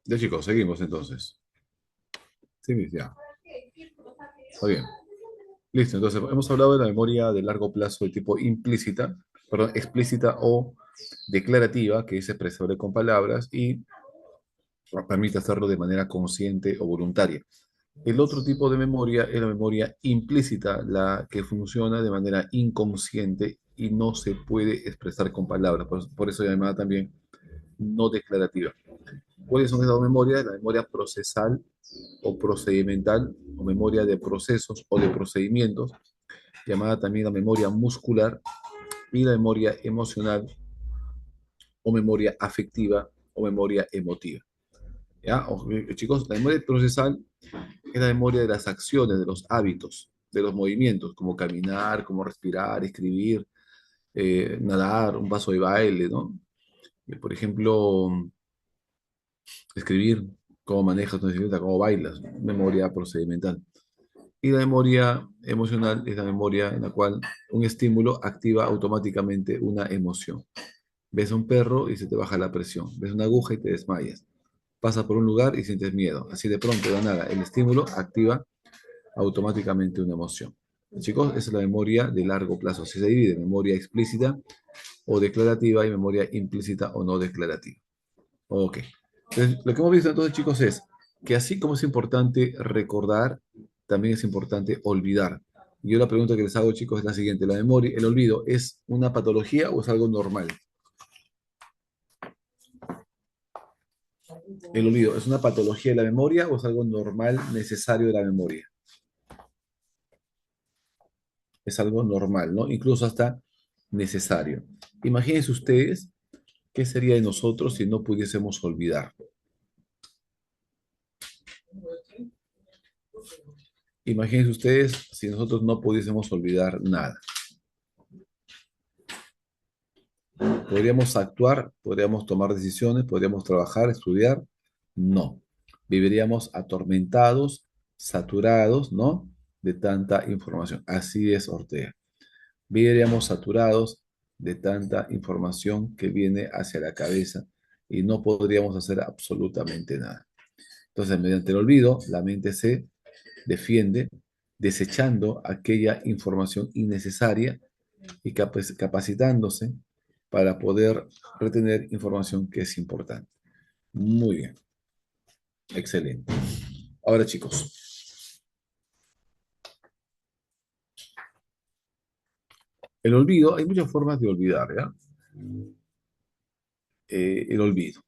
Ya chicos, seguimos entonces. Sí, ya. Está bien. Listo, entonces hemos hablado de la memoria de largo plazo de tipo implícita, perdón, explícita o declarativa, que es expresable con palabras y permite hacerlo de manera consciente o voluntaria. El otro tipo de memoria es la memoria implícita, la que funciona de manera inconsciente y no se puede expresar con palabras, por eso llamada también no declarativa. ¿Cuáles son esas memorias? La memoria procesal o procedimental, o memoria de procesos o de procedimientos, llamada también la memoria muscular, y la memoria emocional o memoria afectiva o memoria emotiva. ¿Ya? Chicos, la memoria procesal es la memoria de las acciones, de los hábitos, de los movimientos, como caminar, como respirar, escribir, nadar, un paso de baile, ¿no? Por ejemplo, escribir cómo manejas tu bicicleta, cómo bailas, memoria procedimental. Y la memoria emocional es la memoria en la cual un estímulo activa automáticamente una emoción. Ves a un perro y se te baja la presión. Ves una aguja y te desmayas. Pasas por un lugar y sientes miedo. Así de pronto, de nada, el estímulo activa automáticamente una emoción. Chicos, esa es la memoria de largo plazo. Así se divide, memoria explícita o declarativa y memoria implícita o no declarativa. Ok. Entonces, lo que hemos visto entonces, chicos, es que así como es importante recordar, también es importante olvidar. Y yo la pregunta que les hago, chicos, es la siguiente. ¿La memoria, el olvido, es una patología o es algo normal? El olvido, ¿es una patología de la memoria o es algo normal, necesario de la memoria? Es algo normal, ¿no? Incluso hasta necesario. Imagínense ustedes qué sería de nosotros si no pudiésemos olvidar. Imagínense ustedes si nosotros no pudiésemos olvidar nada. ¿Podríamos actuar? ¿Podríamos tomar decisiones? ¿Podríamos trabajar, estudiar? No. Viviríamos atormentados, saturados, ¿no? De tanta información. Así es, Ortega. Viviríamos saturados de tanta información que viene hacia la cabeza y no podríamos hacer absolutamente nada. Entonces, mediante el olvido, la mente se defiende desechando aquella información innecesaria y capacitándose para poder retener información que es importante. Muy bien, excelente. Ahora, chicos, el olvido, hay muchas formas de olvidar, ¿ya? El olvido.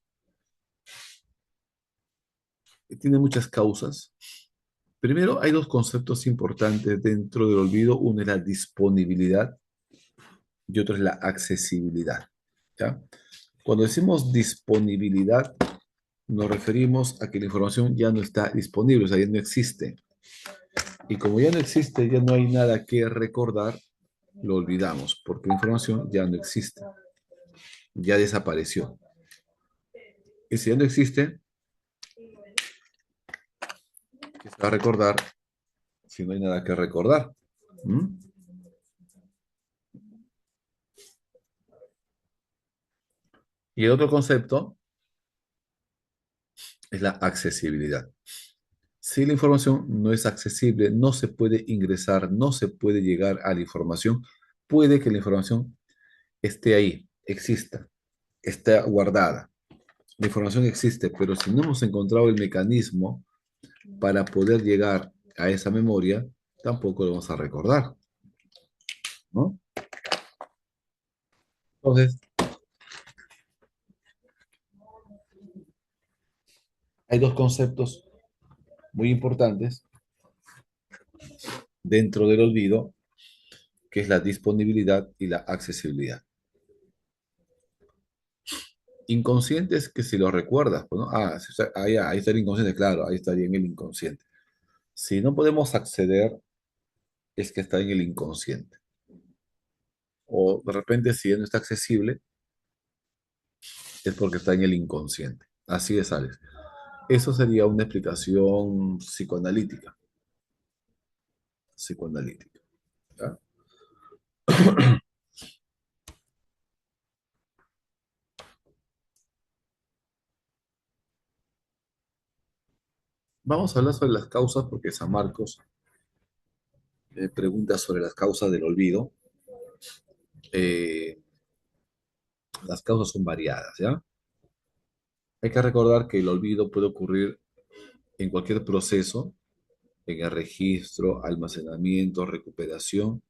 Tiene muchas causas. Primero, hay dos conceptos importantes dentro del olvido. Uno es la disponibilidad y otro es la accesibilidad, ¿ya? Cuando decimos disponibilidad, nos referimos a que la información ya no está disponible, o sea, ya no existe. Y como ya no existe, ya no hay nada que recordar, lo olvidamos, porque la información ya no existe, ya desapareció. Y si ya no existe, ¿qué se va a recordar si no hay nada que recordar? ¿Mm? Y el otro concepto es la accesibilidad. Si la información no es accesible, no se puede ingresar, no se puede llegar a la información, puede que la información esté ahí, exista, está guardada. La información existe, pero si no hemos encontrado el mecanismo para poder llegar a esa memoria, tampoco lo vamos a recordar, ¿no? Entonces, hay dos conceptos muy importantes dentro del olvido, que es la disponibilidad y la accesibilidad. Inconsciente es que si lo recuerdas, pues, ¿no? Ahí está el inconsciente, claro, ahí estaría en el inconsciente. Si no podemos acceder, es que está en el inconsciente. O de repente, si ya no está accesible, es porque está en el inconsciente. Así es, Alex. Eso sería una explicación psicoanalítica. Psicoanalítica. ¿Ya? Vamos a hablar sobre las causas porque San Marcos pregunta sobre las causas del olvido. Eh, las causas son variadas, ¿ya? Hay que recordar que el olvido puede ocurrir en cualquier proceso, en el registro, almacenamiento, recuperación,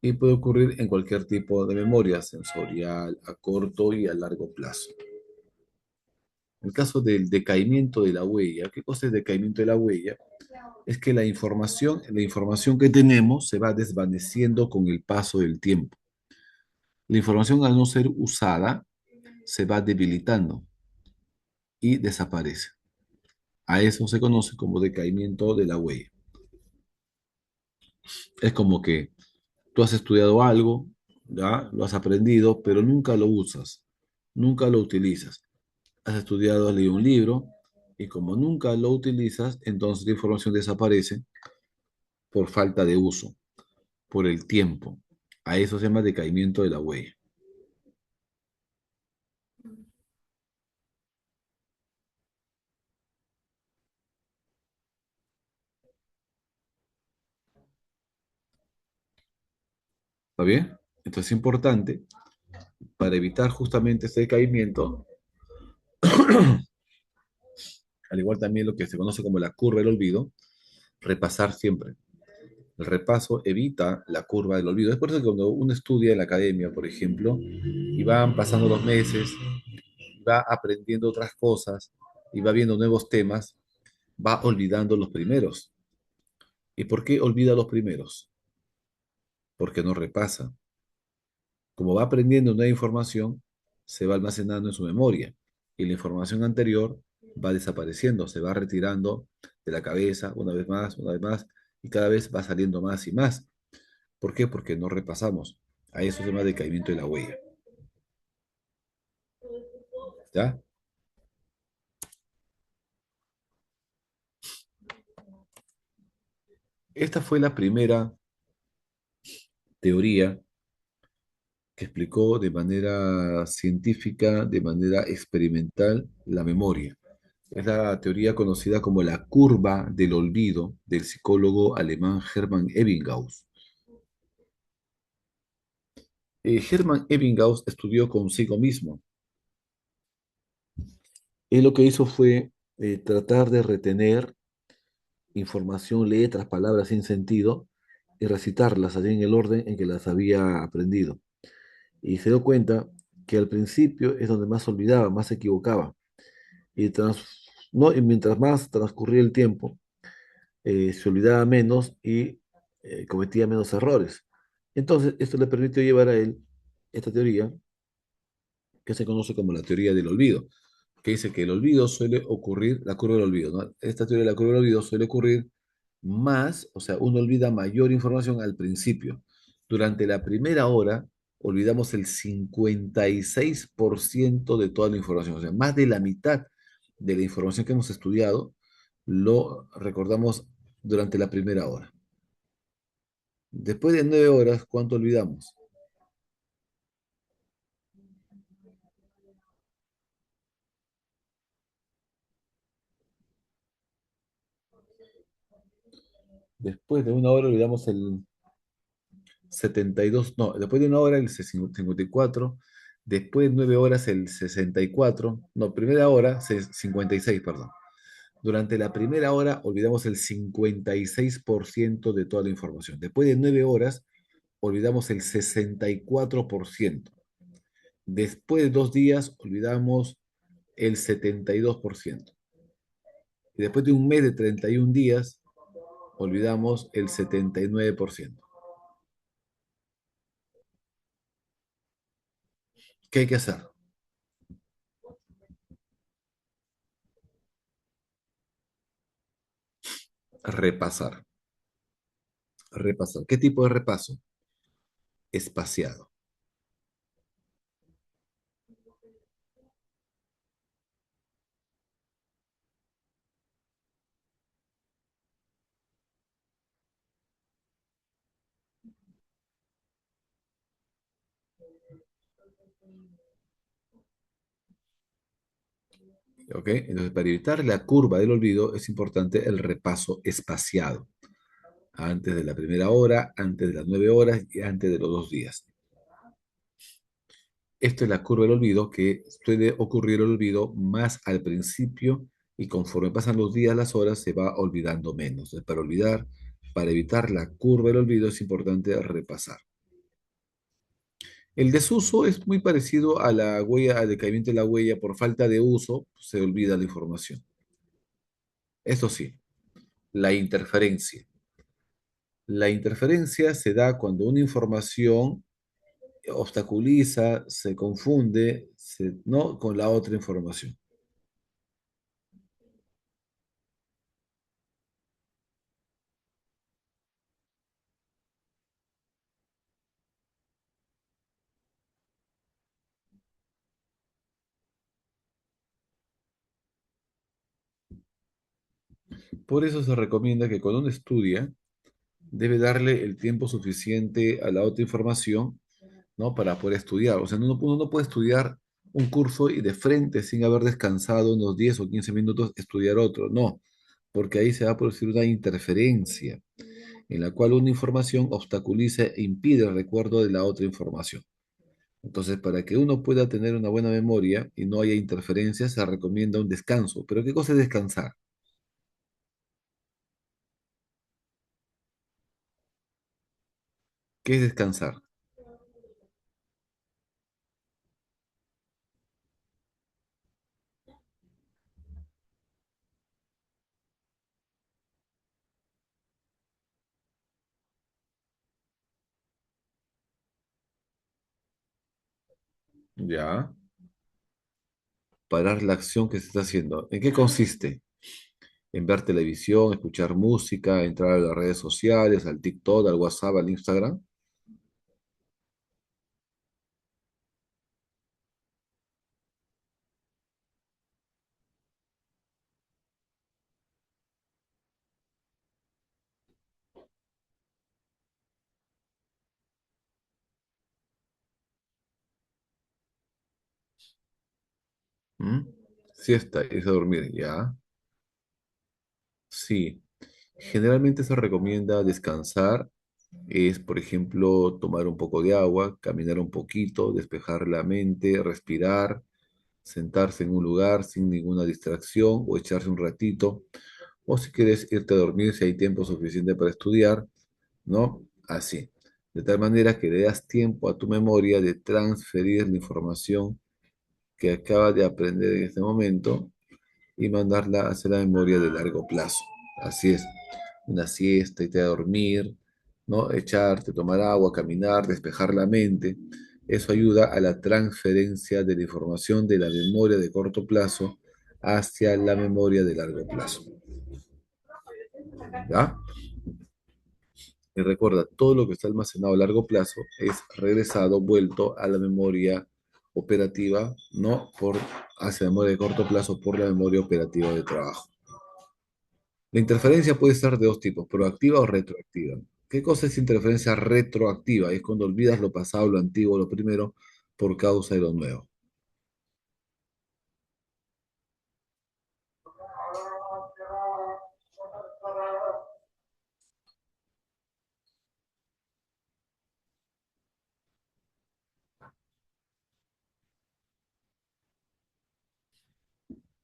y puede ocurrir en cualquier tipo de memoria sensorial, a corto y a largo plazo. En el caso del decaimiento de la huella, ¿qué cosa es decaimiento de la huella? Es que la información que tenemos se va desvaneciendo con el paso del tiempo. La información al no ser usada se va debilitando y desaparece. A eso se conoce como decaimiento de la huella. Es como que tú has estudiado algo, ¿ya? Lo has aprendido, pero nunca lo usas, nunca lo utilizas. Has estudiado, has leído un libro y como nunca lo utilizas, entonces la información desaparece por falta de uso, por el tiempo. A eso se llama decaimiento de la huella. ¿Está bien? Entonces es importante, para evitar justamente este decaimiento, al igual también lo que se conoce como la curva del olvido, repasar siempre. El repaso evita la curva del olvido. Es por eso que cuando uno estudia en la academia, por ejemplo, y van pasando los meses, y va aprendiendo otras cosas, y va viendo nuevos temas, va olvidando los primeros. ¿Y por qué olvida los primeros? Porque no repasa. Como va aprendiendo nueva información, se va almacenando en su memoria y la información anterior va desapareciendo, se va retirando de la cabeza una vez más, y cada vez va saliendo más y más. ¿Por qué? Porque no repasamos. A eso se llama decaimiento de la huella. ¿Ya? Esta fue la primera teoría que explicó de manera científica, de manera experimental, la memoria. Es la teoría conocida como la curva del olvido del psicólogo alemán Hermann Ebbinghaus. Hermann Ebbinghaus estudió consigo mismo. Él lo que hizo fue tratar de retener información, letras, palabras sin sentido y recitarlas allí en el orden en que las había aprendido. Y se dio cuenta que al principio es donde más se olvidaba, más se equivocaba. Y, no, y mientras más transcurría el tiempo, se olvidaba menos y cometía menos errores. Entonces, esto le permitió llevar a él esta teoría que se conoce como la teoría del olvido, que dice que el olvido suele ocurrir, la curva del olvido, ¿no? Esta teoría de la curva del olvido suele ocurrir más, o sea, uno olvida mayor información al principio. Durante la primera hora, olvidamos el 56% de toda la información, o sea, más de la mitad de la información que hemos estudiado lo recordamos durante la primera hora. Después de 9 horas, ¿cuánto olvidamos? Después de una hora olvidamos el 72, no, después de una hora el 54, después de 9 horas el 64, no, primera hora 56, perdón. Durante la primera hora olvidamos el 56% de toda la información. Después de 9 horas olvidamos el 64%. Después de 2 días olvidamos el 72%. Y después de un mes de 31 días olvidamos el 79%. ¿Qué hay que hacer? Repasar. Repasar. ¿Qué tipo de repaso? Espaciado. ¿Ok? Entonces, para evitar la curva del olvido es importante el repaso espaciado, antes de la primera hora, antes de las 9 horas y antes de los 2 días. Esto es la curva del olvido, que suele ocurrir el olvido más al principio y conforme pasan los días, las horas, se va olvidando menos. Entonces, para evitar la curva del olvido es importante repasar. El desuso es muy parecido a la huella, al decaimiento de la huella. Por falta de uso, se olvida la información. Eso sí, la interferencia. La interferencia se da cuando una información obstaculiza, se confunde, ¿no? con la otra información. Por eso se recomienda que cuando uno estudia, debe darle el tiempo suficiente a la otra información, ¿no? Para poder estudiar. O sea, uno no puede estudiar un curso y de frente, sin haber descansado unos 10 o 15 minutos, estudiar otro. No, porque ahí se va a producir una interferencia en la cual una información obstaculiza e impide el recuerdo de la otra información. Entonces, para que uno pueda tener una buena memoria y no haya interferencias, se recomienda un descanso. ¿Pero qué cosa es descansar? ¿Qué es descansar? Ya, parar la acción que se está haciendo. ¿En qué consiste? En ver televisión, escuchar música, entrar a las redes sociales, al TikTok, al WhatsApp, al Instagram. ¿Mm? Siesta, irse a dormir, ya. Sí. Generalmente se recomienda descansar. Es, por ejemplo, tomar un poco de agua, caminar un poquito, despejar la mente, respirar, sentarse en un lugar sin ninguna distracción o echarse un ratito. O si quieres irte a dormir, si hay tiempo suficiente para estudiar, ¿no? Así. De tal manera que le das tiempo a tu memoria de transferir la información que acaba de aprender en este momento y mandarla hacia la memoria de largo plazo. Así es. Una siesta, irte a dormir, ¿no? Echarte, tomar agua, caminar, despejar la mente. Eso ayuda a la transferencia de la información de la memoria de corto plazo hacia la memoria de largo plazo. ¿Ya? Y recuerda, todo lo que está almacenado a largo plazo es regresado, vuelto a la memoria operativa, no por hacia la memoria de corto plazo, por la memoria operativa de trabajo. La interferencia puede ser de dos tipos, proactiva o retroactiva. ¿Qué cosa es interferencia retroactiva? Es cuando olvidas lo pasado, lo antiguo, lo primero, por causa de lo nuevo.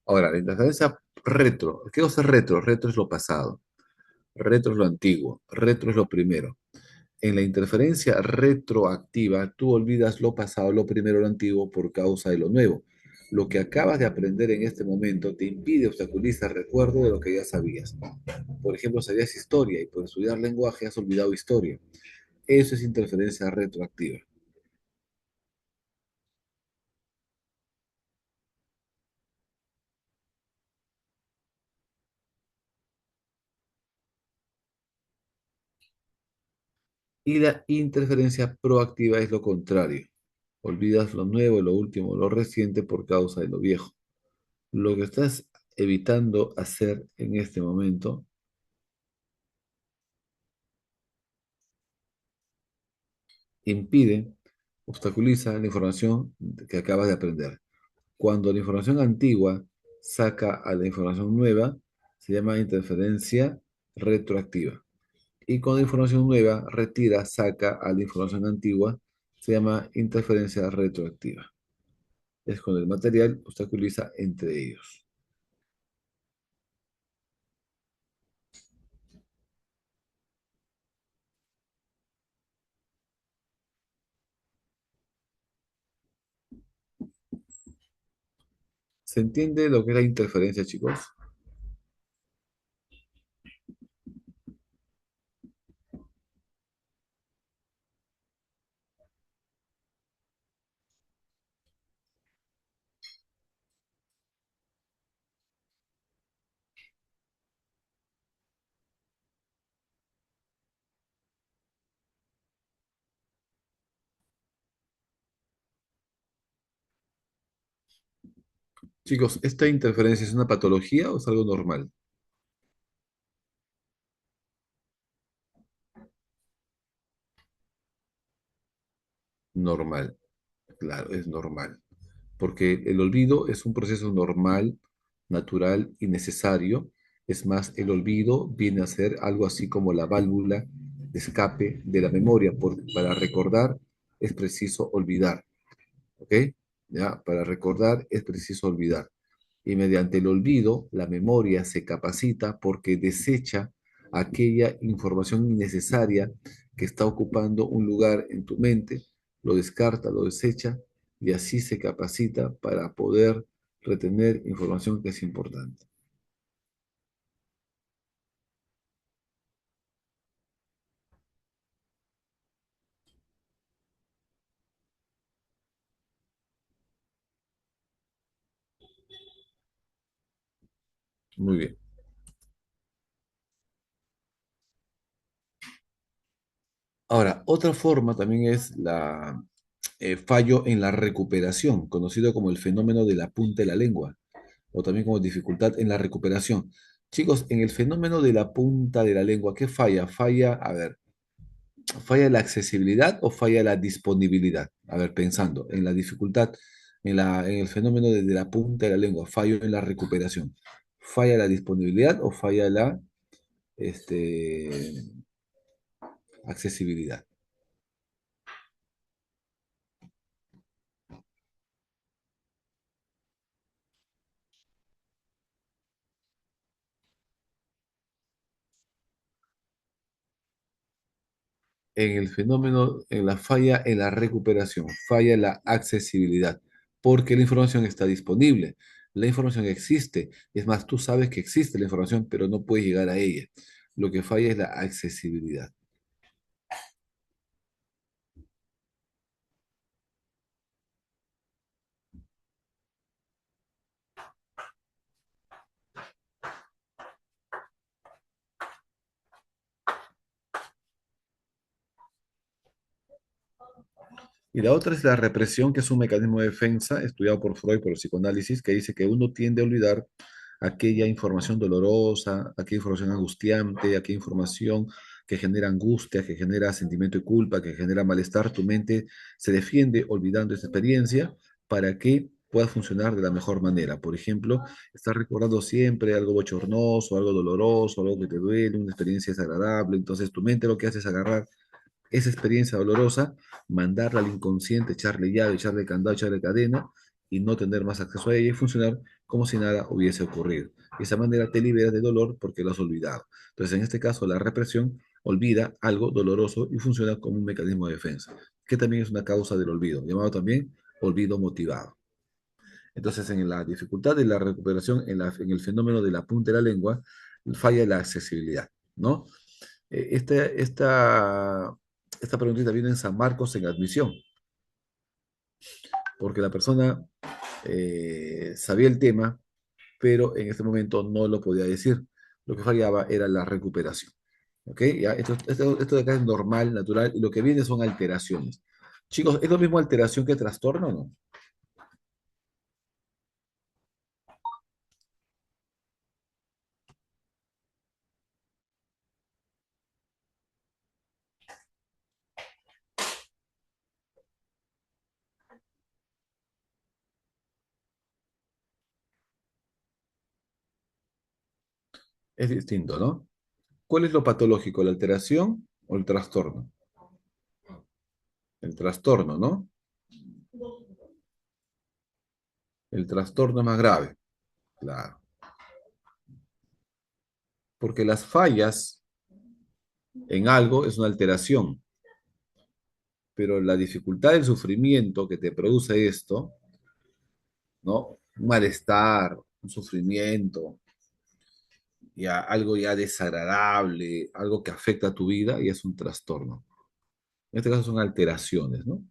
Ahora, la interferencia retro. ¿Qué cosa es retro? Retro es lo pasado. Retro es lo antiguo. Retro es lo primero. En la interferencia retroactiva, tú olvidas lo pasado, lo primero, lo antiguo, por causa de lo nuevo. Lo que acabas de aprender en este momento te impide, obstaculiza el recuerdo de lo que ya sabías. Por ejemplo, sabías historia y por estudiar lenguaje has olvidado historia. Eso es interferencia retroactiva. Y la interferencia proactiva es lo contrario. Olvidas lo nuevo, lo último, lo reciente por causa de lo viejo. Lo que estás evitando hacer en este momento impide, obstaculiza la información que acabas de aprender. Cuando la información antigua saca a la información nueva, se llama interferencia retroactiva. Y cuando la información nueva retira, saca a la información antigua, se llama interferencia retroactiva. Es cuando el material obstaculiza entre ellos. ¿Se entiende lo que es la interferencia, chicos? Chicos, ¿esta interferencia es una patología o es algo normal? Normal, claro, es normal. Porque el olvido es un proceso normal, natural y necesario. Es más, el olvido viene a ser algo así como la válvula de escape de la memoria. Para recordar es preciso olvidar, ¿ok? ¿Ya? Para recordar es preciso olvidar. Y mediante el olvido, la memoria se capacita porque desecha aquella información innecesaria que está ocupando un lugar en tu mente, lo descarta, lo desecha y así se capacita para poder retener información que es importante. Muy bien. Ahora, otra forma también es la fallo en la recuperación, conocido como el fenómeno de la punta de la lengua, o también como dificultad en la recuperación. Chicos, en el fenómeno de la punta de la lengua, ¿qué falla? Falla, a ver, ¿falla la accesibilidad o falla la disponibilidad? A ver, pensando en la dificultad, en el fenómeno de la punta de la lengua, fallo en la recuperación. ¿Falla la disponibilidad o falla la este, accesibilidad? En el fenómeno, en la falla en la recuperación, falla la accesibilidad, porque la información está disponible, la información existe, es más, tú sabes que existe la información, pero no puedes llegar a ella. Lo que falla es la accesibilidad. Y la otra es la represión, que es un mecanismo de defensa estudiado por Freud, por el psicoanálisis, que dice que uno tiende a olvidar aquella información dolorosa, aquella información angustiante, aquella información que genera angustia, que genera sentimiento de culpa, que genera malestar. Tu mente se defiende olvidando esa experiencia para que pueda funcionar de la mejor manera. Por ejemplo, estás recordando siempre algo bochornoso, algo doloroso, algo que te duele, una experiencia desagradable. Entonces tu mente lo que hace es agarrar esa experiencia dolorosa, mandarla al inconsciente, echarle llave, echarle candado, echarle cadena y no tener más acceso a ella y funcionar como si nada hubiese ocurrido. De esa manera te liberas de dolor porque lo has olvidado. Entonces, en este caso, la represión olvida algo doloroso y funciona como un mecanismo de defensa, que también es una causa del olvido, llamado también olvido motivado. Entonces, en la dificultad de la recuperación, en el fenómeno de la punta de la lengua, falla la accesibilidad, ¿no? Esta preguntita viene en San Marcos en admisión, porque la persona sabía el tema, pero en este momento no lo podía decir. Lo que fallaba era la recuperación. ¿Ok? Ya, esto de acá es normal, natural, y lo que viene son alteraciones. Chicos, ¿es lo mismo alteración que trastorno o no? Es distinto, ¿no? ¿Cuál es lo patológico, la alteración o el trastorno? El trastorno, ¿no? El trastorno es más grave, claro. Porque las fallas en algo es una alteración, pero la dificultad del sufrimiento que te produce esto, ¿no? Un malestar, un sufrimiento, ya algo ya desagradable, algo que afecta a tu vida y es un trastorno. En este caso son alteraciones, ¿no?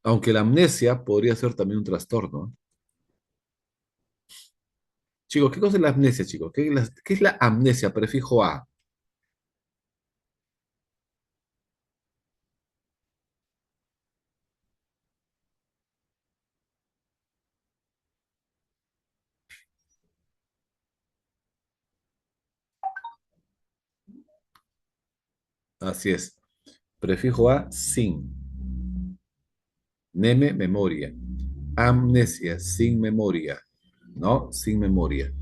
Aunque la amnesia podría ser también un trastorno, ¿eh? Chicos, ¿qué cosa es la amnesia, chicos? ¿Qué es la amnesia? Prefijo a. Así es. Prefijo a sin. Neme, memoria. Amnesia, sin memoria. ¿No? Sin memoria.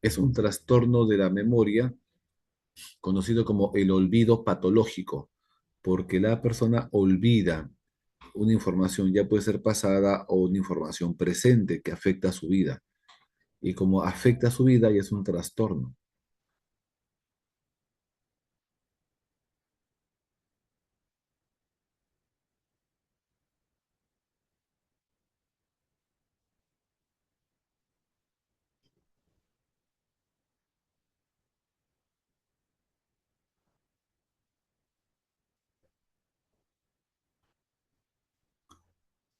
Es un trastorno de la memoria conocido como el olvido patológico, porque la persona olvida una información, ya puede ser pasada o una información presente que afecta a su vida. Y como afecta a su vida, ya es un trastorno.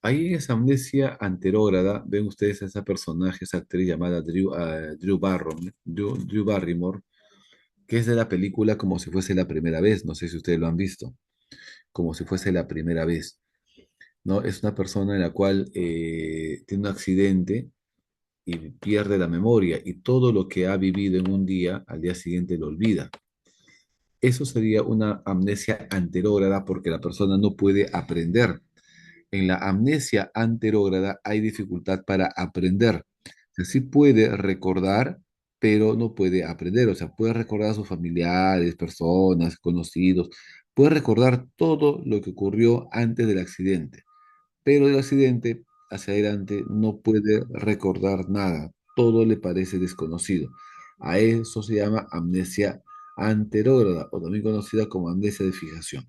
Ahí en esa amnesia anterógrada, ven ustedes a esa personaje, esa actriz llamada Drew Barrymore, que es de la película Como si fuese la primera vez. No sé si ustedes lo han visto. Como si fuese la primera vez. ¿No? Es una persona en la cual tiene un accidente y pierde la memoria y todo lo que ha vivido en un día, al día siguiente lo olvida. Eso sería una amnesia anterógrada porque la persona no puede aprender. En la amnesia anterógrada hay dificultad para aprender. O sea, sí puede recordar, pero no puede aprender. O sea, puede recordar a sus familiares, personas, conocidos, puede recordar todo lo que ocurrió antes del accidente, pero del accidente hacia adelante no puede recordar nada. Todo le parece desconocido. A eso se llama amnesia anterógrada o también conocida como amnesia de fijación.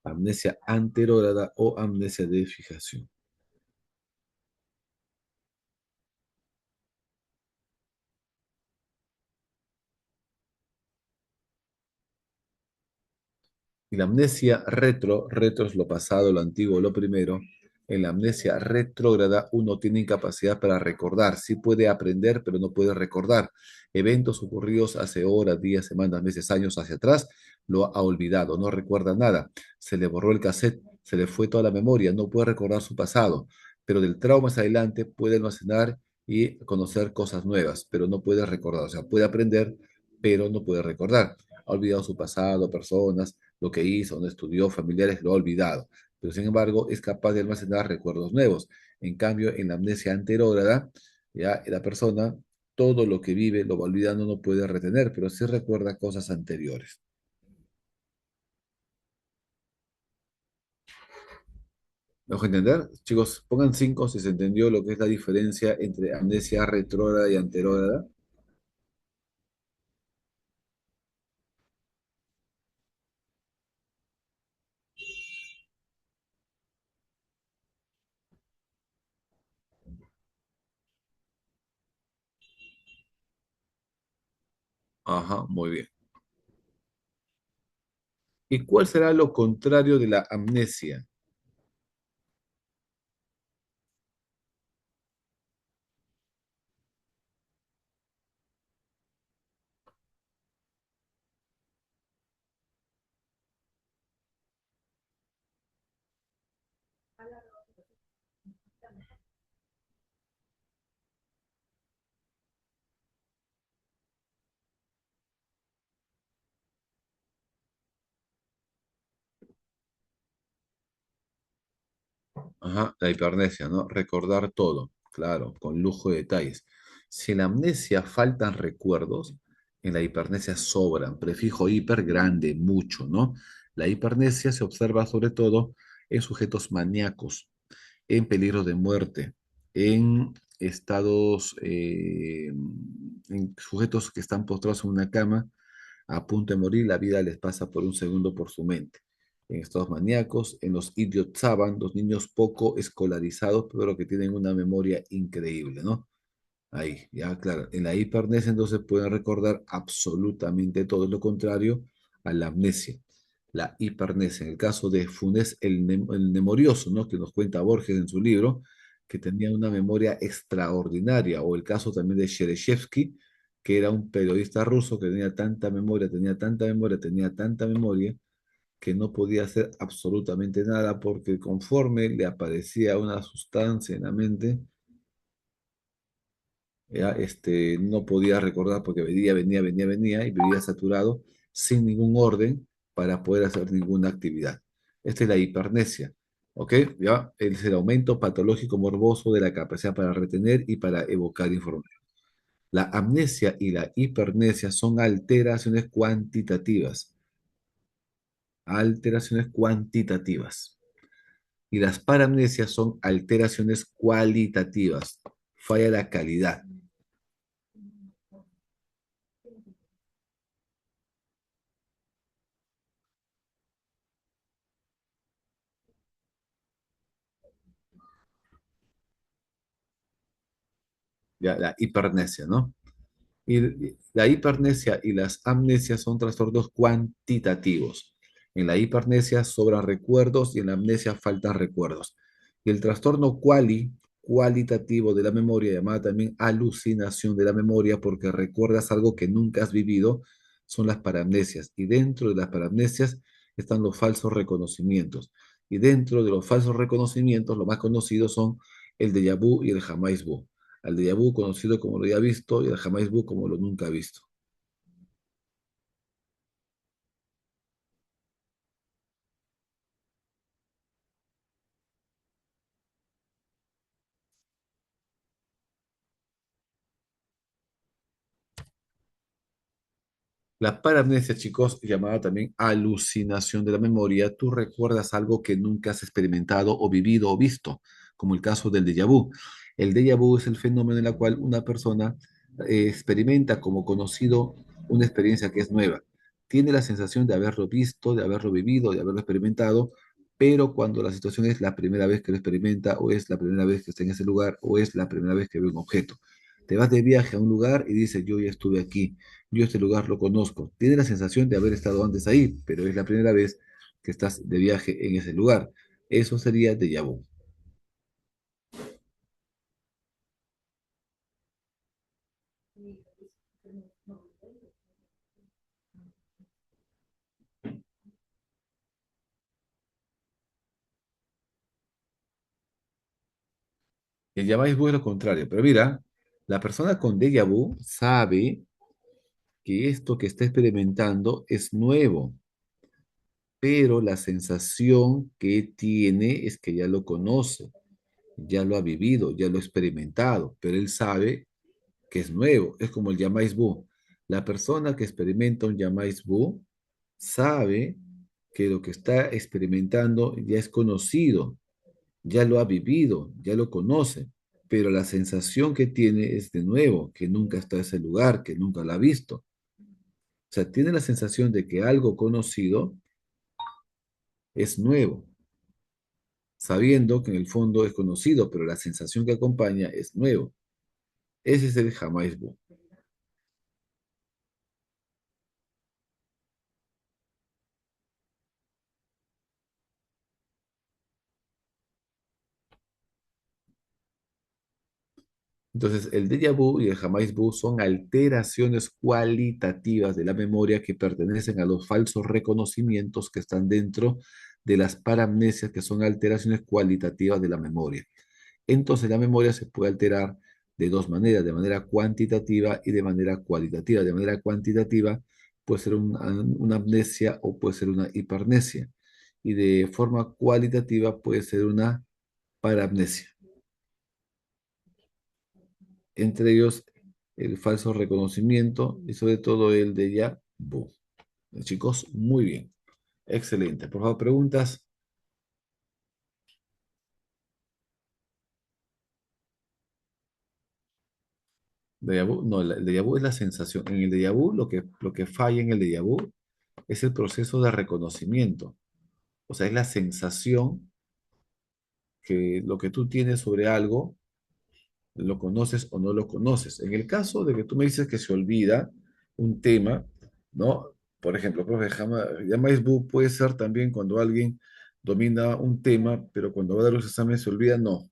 Amnesia anterógrada o amnesia de fijación. Y la amnesia retro es lo pasado, lo antiguo, lo primero. En la amnesia retrógrada uno tiene incapacidad para recordar, sí puede aprender, pero no puede recordar. Eventos ocurridos hace horas, días, semanas, meses, años hacia atrás, lo ha olvidado, no recuerda nada. Se le borró el cassette, se le fue toda la memoria, no puede recordar su pasado, pero del trauma hacia adelante puede almacenar y conocer cosas nuevas, pero no puede recordar, o sea, puede aprender, pero no puede recordar. Ha olvidado su pasado, personas, lo que hizo, no estudió, familiares, lo ha olvidado. Pero sin embargo es capaz de almacenar recuerdos nuevos. En cambio, en la amnesia anterógrada, ya la persona todo lo que vive lo va olvidando, no puede retener, pero sí recuerda cosas anteriores. ¿Me dejo entender? Chicos, pongan 5 si se entendió lo que es la diferencia entre amnesia retrógrada y anterógrada. Ajá, muy bien. ¿Y cuál será lo contrario de la amnesia? Ajá, la hipernesia, ¿no? Recordar todo, claro, con lujo de detalles. Si en la amnesia faltan recuerdos, en la hipernesia sobran. Prefijo hiper grande, mucho, ¿no? La hipernesia se observa sobre todo en sujetos maníacos, en peligro de muerte, en estados, en sujetos que están postrados en una cama a punto de morir, la vida les pasa por un segundo por su mente. En estados maníacos, en los idiot saban, los niños poco escolarizados, pero que tienen una memoria increíble, ¿no? Ahí, ya, claro. En la hipernesia entonces pueden recordar absolutamente todo, es lo contrario a la amnesia. La hipernesia, en el caso de Funes el Memorioso, ¿no? Que nos cuenta Borges en su libro, que tenía una memoria extraordinaria, o el caso también de Shereshevsky, que era un periodista ruso que tenía tanta memoria, tenía tanta memoria, tenía tanta memoria, que no podía hacer absolutamente nada porque conforme le aparecía una sustancia en la mente, ya, no podía recordar porque venía y vivía saturado sin ningún orden para poder hacer ninguna actividad. Esta es la hipernesia, ¿ok? Ya, es el aumento patológico morboso de la capacidad para retener y para evocar información. La amnesia y la hipernesia son alteraciones cuantitativas. Y las paramnesias son alteraciones cualitativas. Falla la calidad. Ya, la hipernesia, ¿no? Y la hipernesia y las amnesias son trastornos cuantitativos. En la hipernesia sobran recuerdos y en la amnesia faltan recuerdos. Y el trastorno cualitativo de la memoria, llamada también alucinación de la memoria, porque recuerdas algo que nunca has vivido, son las paramnesias. Y dentro de las paramnesias están los falsos reconocimientos. Y dentro de los falsos reconocimientos, los más conocidos son el déjà vu y el jamais vu. Al déjà vu conocido como lo ya visto y al jamais vu como lo nunca visto. La paramnesia, chicos, llamada también alucinación de la memoria, tú recuerdas algo que nunca has experimentado o vivido o visto, como el caso del déjà vu. El déjà vu es el fenómeno en el cual una persona experimenta como conocido una experiencia que es nueva. Tiene la sensación de haberlo visto, de haberlo vivido, de haberlo experimentado, pero cuando la situación es la primera vez que lo experimenta, o es la primera vez que está en ese lugar, o es la primera vez que ve un objeto. Te vas de viaje a un lugar y dices, yo ya estuve aquí, yo este lugar lo conozco. Tiene la sensación de haber estado antes ahí, pero es la primera vez que estás de viaje en ese lugar. Eso sería déjà vu. El jamais vu es lo contrario, pero mira, la persona con déjà vu sabe que esto que está experimentando es nuevo, pero la sensación que tiene es que ya lo conoce, ya lo ha vivido, ya lo ha experimentado, pero él sabe que es nuevo, es como el jamais vu. La persona que experimenta un jamais vu sabe que lo que está experimentando ya es conocido, ya lo ha vivido, ya lo conoce, pero la sensación que tiene es de nuevo, que nunca está en ese lugar, que nunca lo ha visto. O sea, tiene la sensación de que algo conocido es nuevo, sabiendo que en el fondo es conocido, pero la sensación que acompaña es nuevo. Ese es el jamais vu. Entonces, el déjà vu y el jamais vu son alteraciones cualitativas de la memoria que pertenecen a los falsos reconocimientos que están dentro de las paramnesias, que son alteraciones cualitativas de la memoria. Entonces, la memoria se puede alterar de dos maneras, de manera cuantitativa y de manera cualitativa. De manera cuantitativa puede ser una amnesia o puede ser una hipernesia. Y de forma cualitativa puede ser una para amnesia. Entre ellos el falso reconocimiento y sobre todo el déjà vu. Chicos, muy bien. Excelente. Por favor, preguntas. Déjà vu, no, el déjà vu es la sensación. En el déjà vu, lo que falla en el déjà vu es el proceso de reconocimiento. O sea, es la sensación que lo que tú tienes sobre algo, lo conoces o no lo conoces. En el caso de que tú me dices que se olvida un tema, ¿no? Por ejemplo, profe, Jamais bu puede ser también cuando alguien domina un tema, pero cuando va a dar los exámenes se olvida, no.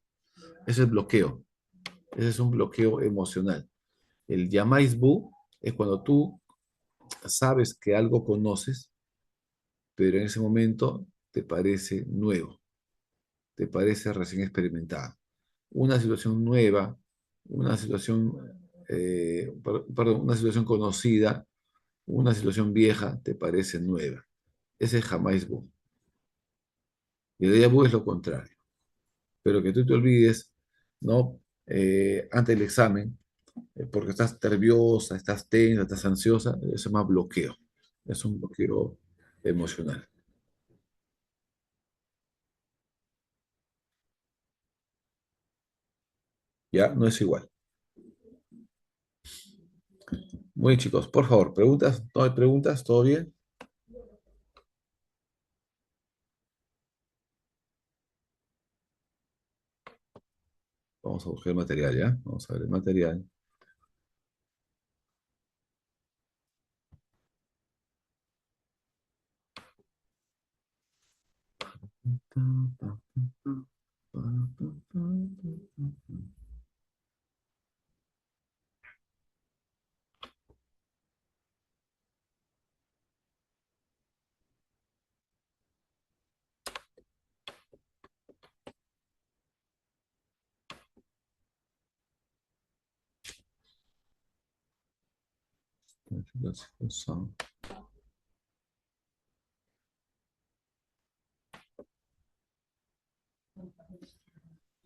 Ese es bloqueo. Ese es un bloqueo emocional. El Jamais bu es cuando tú sabes que algo conoces, pero en ese momento te parece nuevo, te parece recién experimentado. Una situación nueva, una situación, perdón, una situación conocida, una situación vieja, te parece nueva. Ese es jamais vu. Y el déjà vu es lo contrario. Pero que tú te olvides, ¿no? Ante el examen, porque estás nerviosa, estás tensa, estás ansiosa, eso es más bloqueo. Es un bloqueo emocional. Ya no es igual. Muy bien, chicos, por favor, preguntas. ¿No hay preguntas? ¿Todo bien? Vamos a buscar el material, ¿ya? Vamos a ver el material.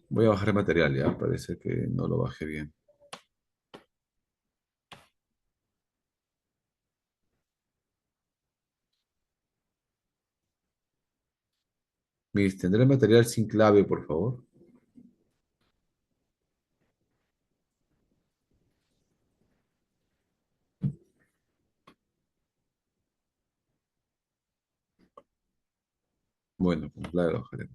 Voy a bajar el material, ya. Parece que no lo bajé bien. Miss, ¿tendré material sin clave, por favor? Bueno, con clave lo bajaré.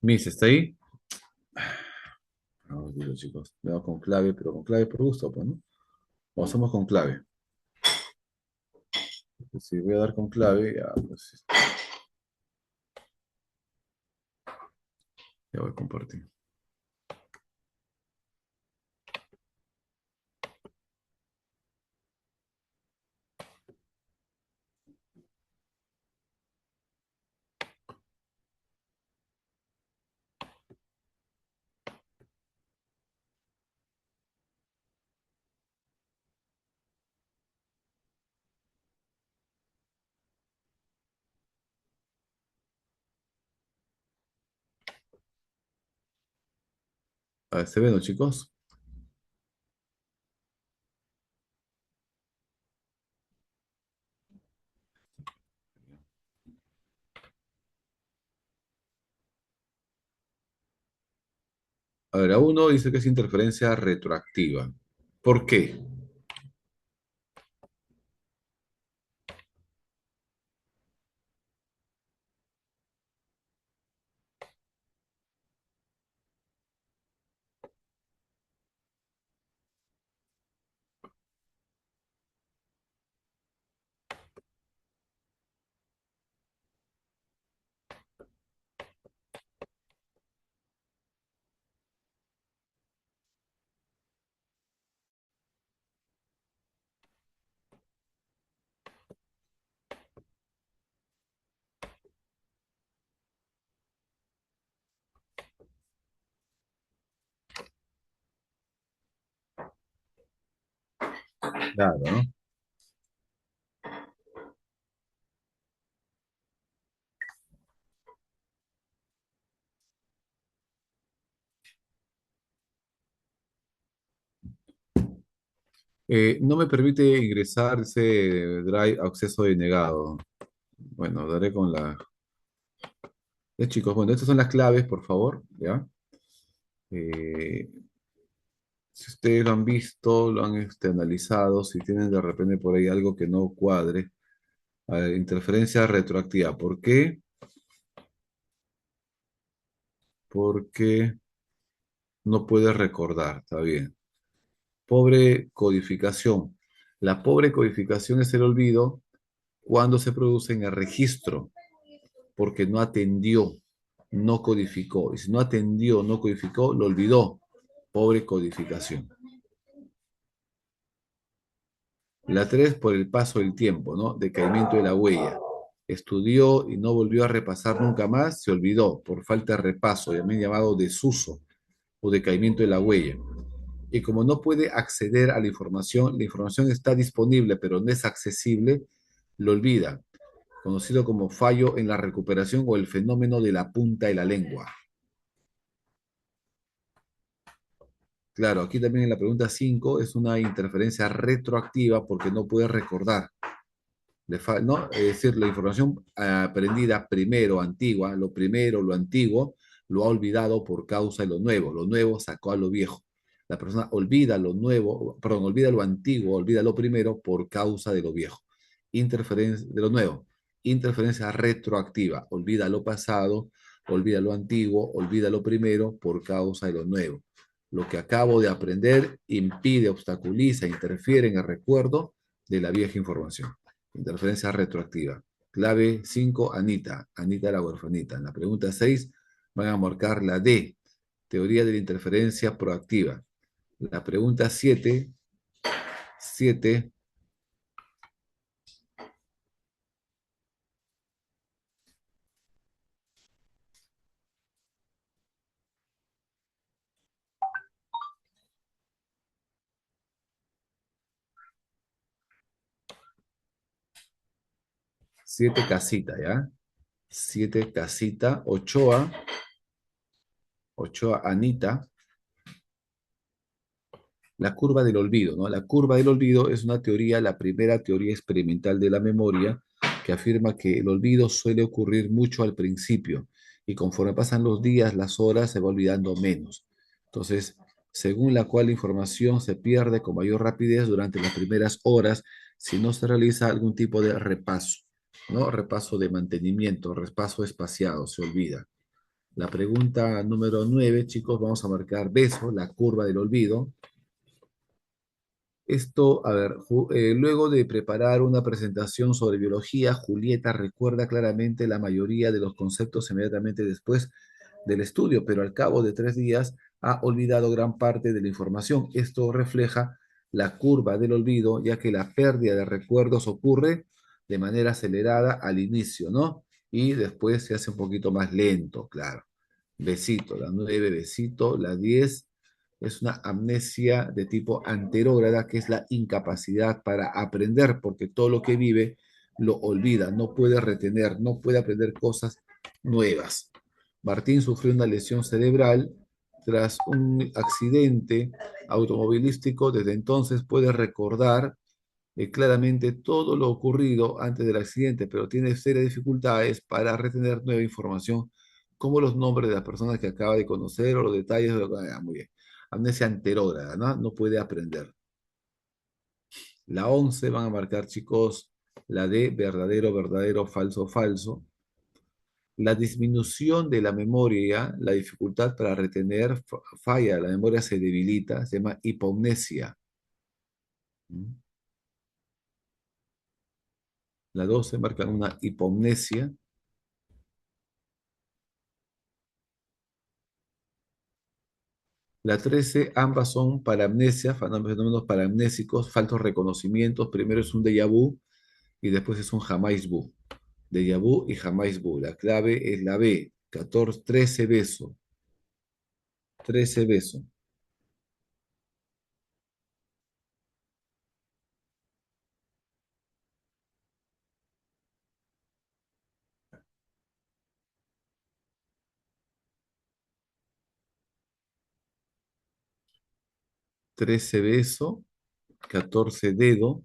Miss, ¿está ahí? No, digo, chicos. Le damos con clave, pero con clave por gusto, pues, ¿no? O hacemos con clave. Pues si voy a dar con clave, ya, pues, ya voy a compartir. A ver, ¿se ven, no, chicos? A ver, a uno dice que es interferencia retroactiva. ¿Por qué? Claro, ¿no? No me permite ingresar ese Drive acceso denegado. Bueno, daré con la... chicos, bueno, estas son las claves, por favor, ¿ya? Eh, si ustedes lo han visto, lo han analizado, si tienen de repente por ahí algo que no cuadre, a ver, interferencia retroactiva. ¿Por qué? Porque no puede recordar, está bien. Pobre codificación. La pobre codificación es el olvido cuando se produce en el registro, porque no atendió, no codificó. Y si no atendió, no codificó, lo olvidó. Pobre codificación. La 3 por el paso del tiempo, ¿no? Decaimiento de la huella. Estudió y no volvió a repasar nunca más, se olvidó por falta de repaso, también llamado desuso o decaimiento de la huella. Y como no puede acceder a la información está disponible, pero no es accesible, lo olvida, conocido como fallo en la recuperación o el fenómeno de la punta de la lengua. Claro, aquí también en la pregunta 5 es una interferencia retroactiva porque no puede recordar. ¿No? Es decir, la información aprendida primero, antigua, lo primero, lo antiguo, lo ha olvidado por causa de lo nuevo sacó a lo viejo. La persona olvida lo nuevo, perdón, olvida lo antiguo, olvida lo primero por causa de lo viejo. Interferencia de lo nuevo. Interferencia retroactiva. Olvida lo pasado, olvida lo antiguo, olvida lo primero por causa de lo nuevo. Lo que acabo de aprender impide, obstaculiza, interfiere en el recuerdo de la vieja información. Interferencia retroactiva. Clave 5, Anita. Anita la huerfanita. En la pregunta 6 van a marcar la D, teoría de la interferencia proactiva. La pregunta 7, 7, 7 casita, ¿ya? 7 casita, Ochoa, Ochoa Anita, la curva del olvido, ¿no? La curva del olvido es una teoría, la primera teoría experimental de la memoria, que afirma que el olvido suele ocurrir mucho al principio y conforme pasan los días, las horas, se va olvidando menos. Entonces, según la cual la información se pierde con mayor rapidez durante las primeras horas si no se realiza algún tipo de repaso, ¿no? Repaso de mantenimiento, repaso espaciado, se olvida. La pregunta número 9, chicos, vamos a marcar beso, la curva del olvido. Esto, a ver, luego de preparar una presentación sobre biología, Julieta recuerda claramente la mayoría de los conceptos inmediatamente después del estudio, pero al cabo de 3 días ha olvidado gran parte de la información. Esto refleja la curva del olvido, ya que la pérdida de recuerdos ocurre de manera acelerada al inicio, ¿no? Y después se hace un poquito más lento, claro. Besito, la 9, besito, la 10 es una amnesia de tipo anterógrada, que es la incapacidad para aprender, porque todo lo que vive lo olvida, no puede retener, no puede aprender cosas nuevas. Martín sufrió una lesión cerebral tras un accidente automovilístico. Desde entonces puede recordar claramente todo lo ocurrido antes del accidente, pero tiene serias dificultades para retener nueva información, como los nombres de las personas que acaba de conocer o los detalles de lo que... muy bien. Amnesia anterógrada, ¿no? No puede aprender. La 11 van a marcar, chicos, la de verdadero, verdadero, falso, falso. La disminución de la memoria, la dificultad para retener, falla, la memoria se debilita, se llama hipomnesia. ¿Mm? La 12 marca una hipomnesia. La 13, ambas son paramnesia, fenómenos paramnésicos, falsos reconocimientos. Primero es un déjà vu y después es un jamais vu. Déjà vu y jamais vu. La clave es la B, 14, 13 beso. 13 beso. 13 beso, 14 dedo,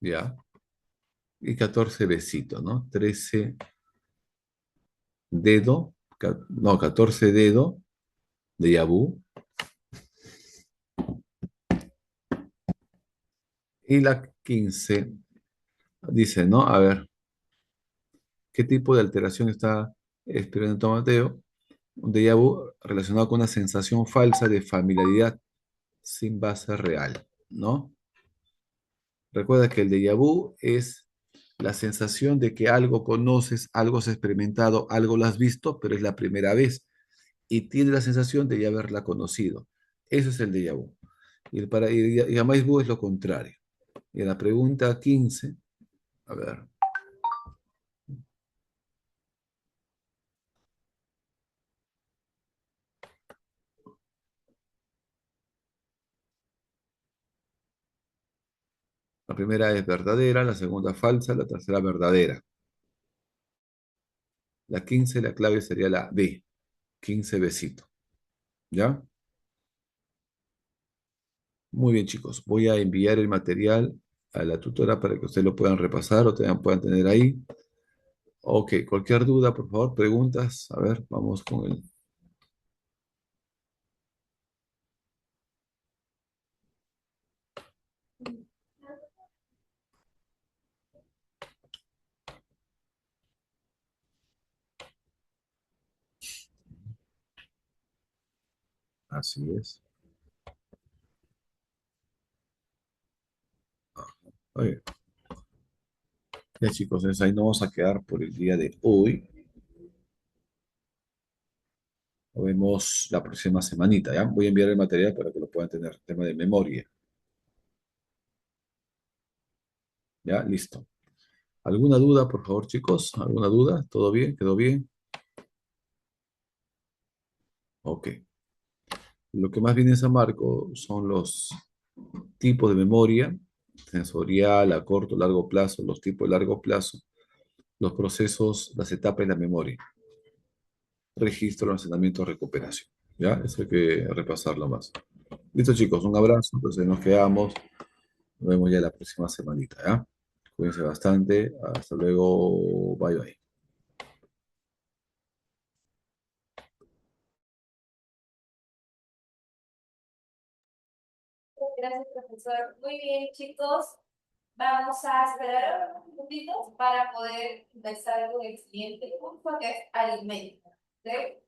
ya, y 14 besito, ¿no? 13 dedo, no, 14 dedo de Yabú. Y la 15 dice, ¿no? A ver, ¿qué tipo de alteración está experimentando Mateo? Un déjà vu relacionado con una sensación falsa de familiaridad sin base real, ¿no? Recuerda que el déjà vu es la sensación de que algo conoces, algo has experimentado, algo lo has visto, pero es la primera vez y tienes la sensación de ya haberla conocido. Eso es el déjà vu. Y el vu es lo contrario. Y en la pregunta 15, a ver, la primera es verdadera, la segunda falsa, la tercera verdadera. La 15, la clave sería la B, 15 besito. ¿Ya? Muy bien, chicos. Voy a enviar el material a la tutora para que ustedes lo puedan repasar o puedan tener ahí. Ok, cualquier duda, por favor, preguntas. A ver, vamos con Así es. Oye, ya, chicos, entonces ahí nos vamos a quedar por el día de hoy. Nos vemos la próxima semanita, ¿ya? Voy a enviar el material para que lo puedan tener. Tema de memoria. ¿Ya? Listo. ¿Alguna duda, por favor, chicos? ¿Alguna duda? ¿Todo bien? ¿Quedó bien? Ok. Lo que más viene en San Marco son los tipos de memoria, sensorial, a corto, largo plazo, los tipos de largo plazo, los procesos, las etapas de la memoria, registro, almacenamiento, recuperación. ¿Ya? Eso hay que repasarlo más. Listo, chicos, un abrazo. Entonces nos quedamos. Nos vemos ya la próxima semanita, ¿ya? Cuídense bastante. Hasta luego. Bye, bye. Gracias, profesor. Muy bien, chicos. Vamos a esperar un poquito para poder empezar con el siguiente punto, que es aritmética. ¿Ok?